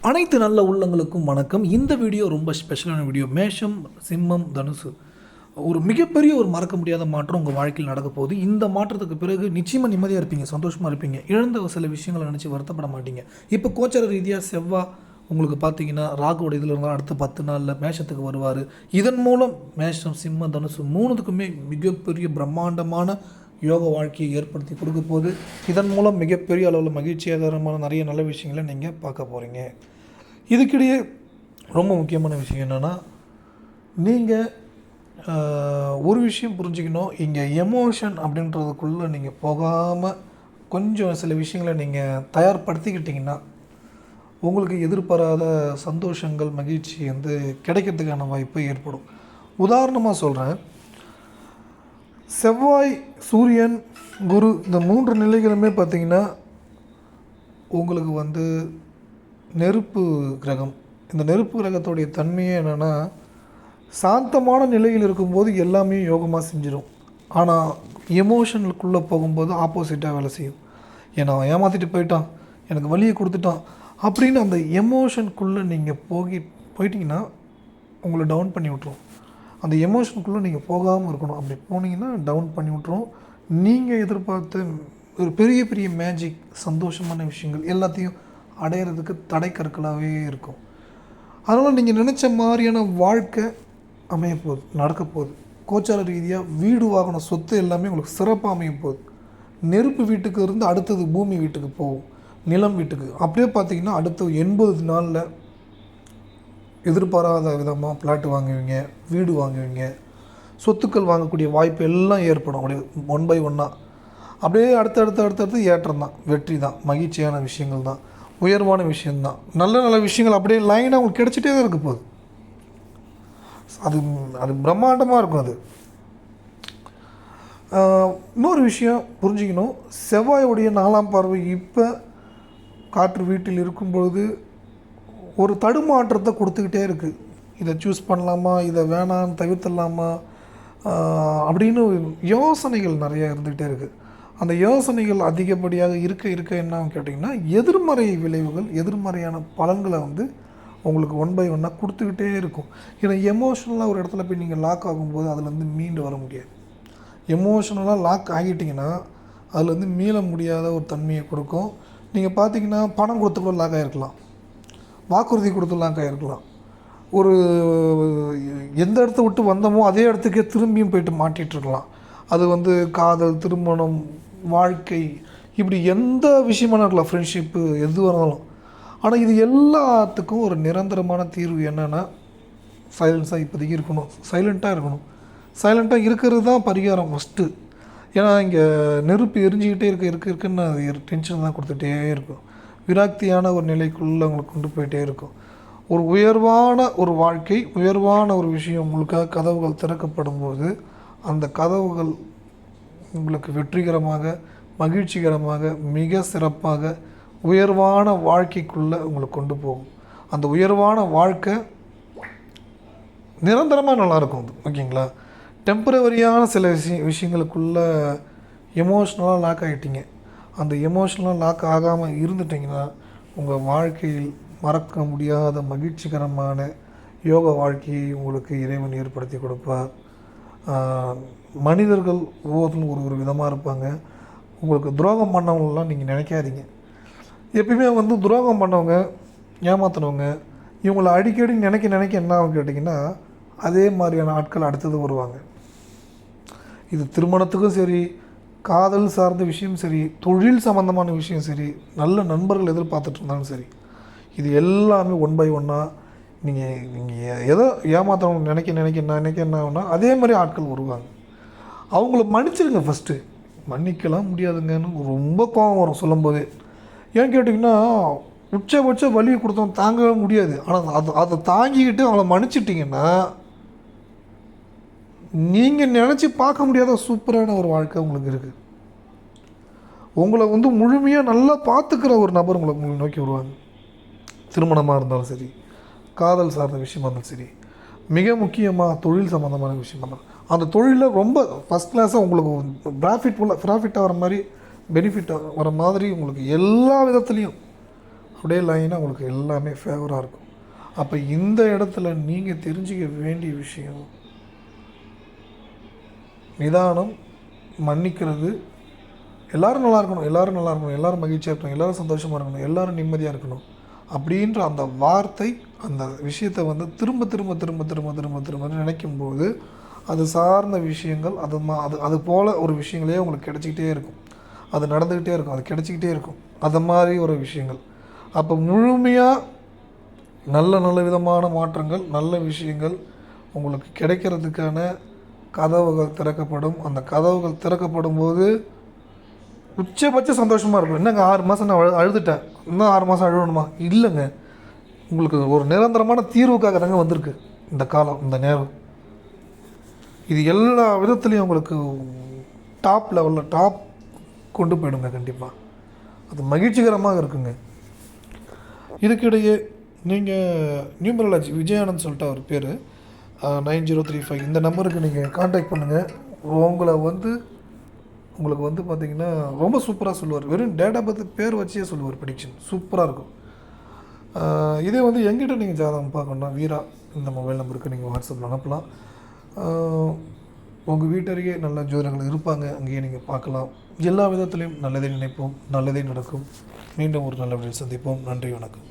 அனைத்து நல்ல உள்ளங்களுக்கும் வணக்கம். இந்த வீடியோ ரொம்ப ஸ்பெஷலான வீடியோ. மேஷம், சிம்மம், தனுசு ஒரு மிகப்பெரிய ஒரு மறக்க முடியாத மாற்றம் உங்கள் வாழ்க்கையில் நடக்க போகுது. இந்த மாற்றத்துக்கு பிறகு நிச்சயமாக நிம்மதியாக இருப்பீங்க, சந்தோஷமாக இருப்பீங்க. இழந்த சில விஷயங்களை நினச்சி வருத்தப்பட மாட்டீங்க. இப்போ கோச்சார ரீதியாக செவ்வாய் உங்களுக்கு பார்த்தீங்கன்னா ராகுவோட இதில் இருந்தால் அடுத்த 10 நாளில் மேஷத்துக்கு வருவார். இதன் மூலம் மேஷம், சிம்மம், தனுசு மூணுத்துக்குமே மிகப்பெரிய பிரம்மாண்டமான யோக வாழ்க்கையை ஏற்படுத்தி கொடுக்க போது. இதன் மூலம் மிகப்பெரிய அளவில் மகிழ்ச்சியாகரமான நிறைய நல்ல விஷயங்களை நீங்கள் பார்க்க போகிறீங்க. இதுக்கிடையே ரொம்ப முக்கியமான விஷயம் என்னென்னா, நீங்கள் ஒரு விஷயம் புரிஞ்சுக்கணும். இங்கே எமோஷன் அப்படின்றதுக்குள்ளே நீங்கள் போகாமல் கொஞ்சம் சில விஷயங்களை நீங்கள் தயார்படுத்திக்கிட்டிங்கன்னா உங்களுக்கு எதிர்பாராத சந்தோஷங்கள், மகிழ்ச்சி கிடைக்கிறதுக்கான வாய்ப்பு ஏற்படும். உதாரணமாக சொல்கிறேன், செவ்வாய், சூரியன், குரு இந்த 3 நிலைகளுமே பார்த்திங்கன்னா உங்களுக்கு நெருப்பு கிரகம். இந்த நெருப்பு கிரகத்துடைய தன்மையே என்னென்னா, சாந்தமான நிலையில் இருக்கும்போது எல்லாமே யோகமாக செஞ்சிடும். ஆனால் எமோஷனுக்குள்ளே போகும்போது ஆப்போசிட்டாக வேலை செய்யும். ஏன்னா ஏமாற்றிட்டு போயிட்டான், எனக்கு வலியை கொடுத்துட்டான் அப்படின்னு அந்த எமோஷனுக்குள்ளே நீங்கள் போயிட்டீங்கன்னா உங்களை டவுன் பண்ணி விட்ருவோம். அந்த எமோஷனுக்குள்ளே நீங்கள் போகாமல் இருக்கணும். அப்படி போனீங்கன்னா டவுன் பண்ணி விட்ருவோம். நீங்கள் எதிர்பார்த்த ஒரு பெரிய பெரிய மேஜிக், சந்தோஷமான விஷயங்கள் எல்லாத்தையும் அடையிறதுக்கு தடை கற்களாகவே இருக்கும். அதனால் நீங்கள் நினச்ச மாதிரியான வாழ்க்கை அமையப்போகுது, நடக்க போகுது. கோச்சார ரீதியாக வீடு, வாகனம், சொத்து எல்லாமே உங்களுக்கு சிறப்பாக அமைய போகுது. நெருப்பு வீட்டுக்கு இருந்து அடுத்தது பூமி வீட்டுக்கு போகும், நிலம் வீட்டுக்கு. அப்படியே பார்த்திங்கன்னா அடுத்த 80 நாளில் எதிர்பாராத விதமாக பிளாட்டு வாங்குவீங்க, வீடு வாங்குவீங்க, சொத்துக்கள் வாங்கக்கூடிய வாய்ப்பு எல்லாம் ஏற்படும். அப்படியே 1 by 1 அப்படியே அடுத்தடுத்து ஏற்றம் தான், வெற்றி தான், மகிழ்ச்சியான விஷயங்கள் தான், உயர்வான விஷயந்தான், நல்ல நல்ல விஷயங்கள் அப்படியே லைனாக உங்களுக்கு கிடச்சிட்டே தான் இருக்க போகுது. அது பிரம்மாண்டமாக இருக்கும். அது இன்னொரு விஷயம் புரிஞ்சுக்கணும், செவ்வாயுடைய 4ஆம் பார்வை இப்போ காற்று வீட்டில் இருக்கும்பொழுது ஒரு தடுமாற்றத்தை கொடுத்துக்கிட்டே இருக்குது. இதை சூஸ் பண்ணலாமா, இதை வேணான்னு தவிர்த்துடலாமா அப்படின்னு யோசனைகள் நிறையா இருந்துக்கிட்டே இருக்குது. அந்த யோசனைகள் அதிகப்படியாக இருக்க என்னன்னு கேட்டிங்கன்னா, எதிர்மறை விளைவுகள், எதிர்மறையான பலன்களை உங்களுக்கு 1 by 1 கொடுத்துக்கிட்டே இருக்கும். ஏன்னா எமோஷ்னலாக ஒரு இடத்துல போய் நீங்கள் லாக் ஆகும்போது அதுலேருந்து மீண்டு வர முடியாது. எமோஷ்னலாக லாக் ஆகிட்டிங்கன்னா அதுலேருந்து மீள முடியாத ஒரு தன்மையை கொடுக்கும். நீங்கள் பார்த்தீங்கன்னா பணம் கொடுத்து கூட லாக் ஆகிருக்கலாம், வாக்குறுதி கொடுத்து லாக் ஆகிருக்கலாம், ஒரு எந்த இடத்த விட்டு வந்தோமோ அதே இடத்துக்கே திரும்பியும் போயிட்டு மாட்டிகிட்ருக்கலாம். அது காதல், திருமணம், வாழ்க்கை, இப்படி எந்த விஷயமான இருக்கலாம், ஃப்ரெண்ட்ஷிப்பு, எதுவாக இருந்தாலும். ஆனால் இது எல்லாத்துக்கும் ஒரு நிரந்தரமான தீர்வு என்னென்னா, சைலன்ஸாக இப்போதைக்கு இருக்கணும், சைலண்ட்டாக இருக்கணும். சைலண்ட்டாக இருக்கிறது தான் பரிகாரம் ஃபஸ்ட்டு. ஏன்னா இங்கே நெருப்பு எரிஞ்சிக்கிட்டே இருக்குன்னு அது டென்ஷன் தான் கொடுத்துட்டே இருக்கும். விராக்தியான ஒரு நிலைக்குள்ளே அவங்களுக்கு கொண்டு போயிட்டே இருக்கும். ஒரு உயர்வான ஒரு வாழ்க்கை, உயர்வான ஒரு விஷயம் உங்களுக்காக கதவுகள் திறக்கப்படும் போது அந்த கதவுகள் உங்களுக்கு வெற்றிகரமாக, மகிழ்ச்சிகரமாக, மிக சிறப்பாக உயர்வான வாழ்க்கைக்குள்ளே உங்களை கொண்டு போகும். அந்த உயர்வான வாழ்க்கை நிரந்தரமாக நல்லாயிருக்கும். ஓகேங்களா? டெம்பரவரியான சில விஷயங்களுக்குள்ளே எமோஷ்னலாக லாக் ஆகிட்டீங்க. அந்த எமோஷ்னலாக லாக் ஆகாமல் இருந்துட்டிங்கன்னா உங்கள் வாழ்க்கையில் மறக்க முடியாத மகிழ்ச்சிகரமான யோக வாழ்க்கையை உங்களுக்கு இறைவன் ஏற்படுத்தி கொடுப்பார். மனிதர்கள் ஒவ்வொருத்தரும் ஒரு விதமாக இருப்பாங்க. உங்களுக்கு துரோகம் பண்ணவங்களாம் நீங்கள் நினைக்காதீங்க. எப்பயுமே துரோகம் பண்ணவங்க, ஏமாத்தினவங்க, இவங்களை அடிக்கடி நினைக்க என்ன ஆகும் கேட்டிங்கன்னா, அதே மாதிரியான ஆட்கள் அடுத்தது வருவாங்க. இது திருமணத்துக்கும் சரி, காதல் சார்ந்த விஷயம் சரி, தொழில் சம்மந்தமான விஷயம் சரி, நல்ல நண்பர்கள் எதிர்பார்த்துட்டு இருந்தாலும் சரி, இது எல்லாமே 1 by 1 நீங்கள் எதோ ஏமாற்றவங்க நினைக்க என்ன ஆகுனா அதே மாதிரி ஆட்கள் வருவாங்க. அவங்கள மன்னிச்சிடுங்க. ஃபஸ்ட்டு மன்னிக்கலாம் முடியாதுங்கன்னு ரொம்ப கோபம் வரும் சொல்லும்போதே. ஏன்னு கேட்டிங்கன்னா, உச்சபட்ச வலியை கொடுத்தவங்க தாங்கவே முடியாது. ஆனால் அதை தாங்கிக்கிட்டு அவங்கள மன்னிச்சிட்டிங்கன்னா நீங்கள் நினச்சி பார்க்க முடியாத சூப்பரான ஒரு வாழ்க்கை உங்களுக்கு இருக்குது. உங்களை முழுமையாக நல்லா பார்த்துக்கிற ஒரு நபர் உங்களை நோக்கி வருவாங்க. திருமணமாக இருந்தாலும் சரி, காதல் சார்ந்த விஷயமா இருந்தாலும் சரி, மிக முக்கியமாக தொழில் சம்மந்தமான விஷயமா இருந்தாலும் அந்த தொழிலில் ரொம்ப ஃபஸ்ட் கிளாஸாக உங்களுக்கு ப்ராஃபிட் ஆகிற மாதிரி, பெனிஃபிட் வர மாதிரி உங்களுக்கு எல்லா விதத்துலேயும் அப்படியே லைனாக உங்களுக்கு எல்லாமே ஃபேவராக இருக்கும். அப்போ இந்த இடத்துல நீங்கள் தெரிஞ்சிக்க வேண்டிய விஷயம் நிதானம், மன்னிக்கிறது, எல்லோரும் நல்லா இருக்கணும், எல்லோரும் நல்லா இருக்கணும், எல்லோரும் மகிழ்ச்சியாக இருக்கணும், எல்லோரும் சந்தோஷமாக இருக்கணும், எல்லோரும் நிம்மதியாக இருக்கணும் அப்படின்ற அந்த வார்த்தை அந்த விஷயத்தை வந்து திரும்ப திரும்ப திரும்ப திரும்ப திரும்ப திரும்ப நினைக்கும்போது அது சார்ந்த விஷயங்கள் அது போல் ஒரு விஷயங்களே உங்களுக்கு கிடச்சிக்கிட்டே இருக்கும். அது நடந்துக்கிட்டே இருக்கும், அது கிடச்சிக்கிட்டே இருக்கும், அது மாதிரி ஒரு விஷயங்கள். அப்போ முழுமையாக நல்ல நல்ல விதமான மாற்றங்கள், நல்ல விஷயங்கள் உங்களுக்கு கிடைக்கிறதுக்கான கதவுகள் திறக்கப்படும். அந்த கதவுகள் திறக்கப்படும் போது உச்சபட்ச சந்தோஷமாக இருக்கும். என்னங்க 6 மாதம் நான் அழுதுட்டேன், இன்னும் 6 மாதம் அழுவணுமா? இல்லைங்க, உங்களுக்கு ஒரு நிரந்தரமான தீர்வுக்காக தாங்க வந்திருக்கு இந்த காலம், இந்த நேரம். இது எல்லா விதத்துலேயும் உங்களுக்கு டாப் லெவலில் கொண்டு போயிடுங்க கண்டிப்பாக. அது மகிழ்ச்சிகரமாக இருக்குங்க. இதுக்கிடையே நீங்கள் நியூமராலஜி விஜயானந்த் சொல்லிட்டு அவர் பேர் 9035 இந்த நம்பருக்கு நீங்கள் காண்டாக்ட் பண்ணுங்கள். உங்களுக்கு வந்து பார்த்திங்கன்னா ரொம்ப சூப்பராக சொல்லுவார். வெறும் டேட்டா பற்றி பேர் வச்சே சொல்லுவார், ப்ரெடிக்ஷன் சூப்பராக இருக்கும். இதே வந்து எங்கிட்ட நீங்கள் ஜாதகம் பார்க்கணுன்னா வீரா இந்த மொபைல் நம்பருக்கு நீங்கள் வாட்ஸ்அப்பில் அனுப்பலாம். உங்கள் வீட்டருகே நல்ல ஜோதிடர்கள் இருப்பாங்க, அங்கேயே நீங்கள் பார்க்கலாம். எல்லா விதத்துலேயும் நல்லதே நினைப்போம், நல்லதே நடக்கும். மீண்டும் ஒரு நல்ல வழியில் சந்திப்போம். நன்றி, வணக்கம்.